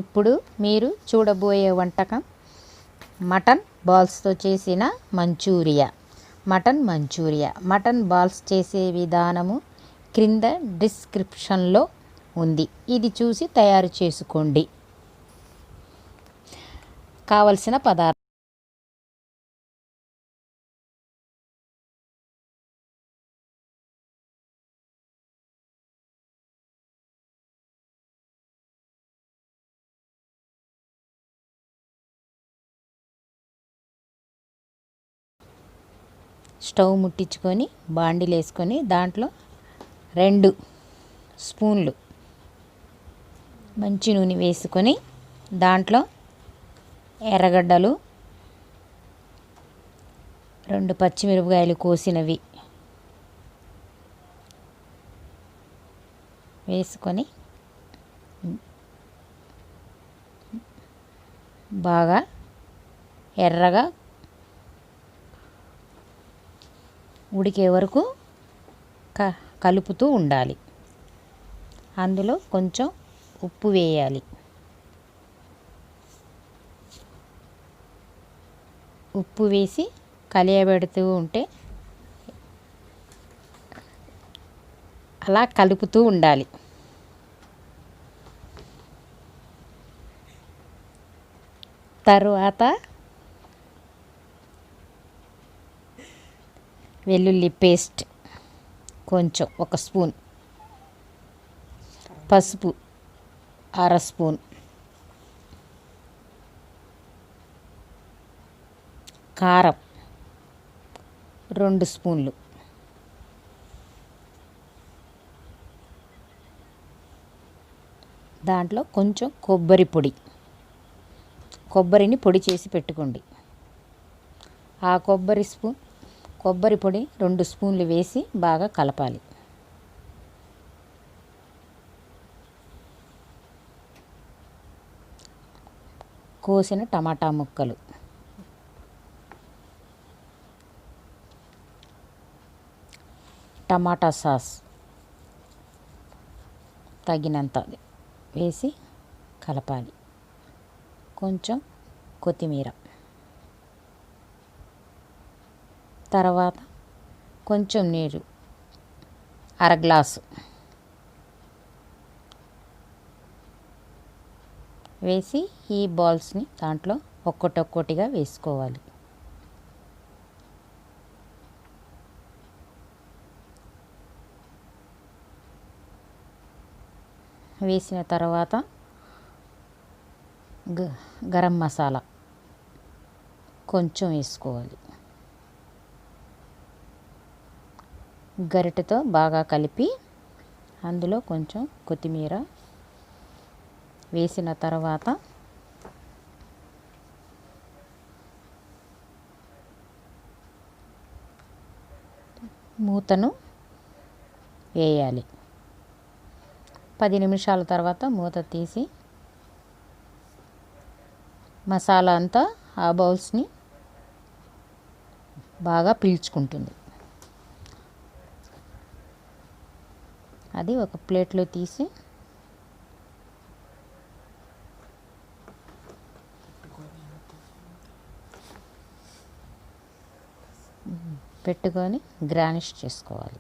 ఇప్పుడు మీరు చూడబోయే వంటకం మటన్ బాల్స్తో చేసిన మంచూరియా. మటన్ బాల్స్ చేసే విధానము క్రింద డిస్క్రిప్షన్లో ఉంది. ఇది చూసి తయారు చేసుకోండి. కావలసిన పదార్థాలు: స్టవ్ ముట్టించుకొని బాండిలు వేసుకొని దాంట్లో 2 స్పూన్లు మంచి నూనె వేసుకొని దాంట్లో ఎర్రగడ్డలు, 2 పచ్చిమిరపకాయలు కోసినవి వేసుకొని బాగా ఎర్రగా ఉడికే వరకు కలుపుతూ ఉండాలి. అందులో కొంచెం ఉప్పు వేయాలి. ఉప్పు వేసి కలియబెడుతూ ఉంటే అలా కలుపుతూ ఉండాలి. తరువాత వెల్లుల్లి పేస్ట్ కొంచెం 1 స్పూన్, పసుపు 1/2 స్పూన్, కారం 2 స్పూన్లు, దాంట్లో కొంచెం కొబ్బరిని పొడి చేసి పెట్టుకోండి. ఆ కొబ్బరి పొడి 2 స్పూన్లు వేసి బాగా కలపాలి. కోసిన టమాటా ముక్కలు, టమాటా సాస్ తగినంత వేసి కలపాలి. కొంచెం కొత్తిమీర, తర్వాత కొంచెం నీరు 1/2 గ్లాసు వేసి ఈ బాల్స్ని దాంట్లో ఒక్కొక్కటిగా వేసుకోవాలి. వేసిన తర్వాత గరం మసాలా కొంచెం వేసుకోవాలి. గరిటెతో బాగా కలిపి అందులో కొంచెం కొత్తిమీర వేసిన తర్వాత మూతను వేయాలి. 10 నిమిషాల తర్వాత మూత తీసి మసాలా అంతా ఆ బౌల్స్ని బాగా పీల్చుకుంటుంది. అది ఒక ప్లేట్లో తీసి పెట్టుకొని గార్నిష్ చేసుకోవాలి.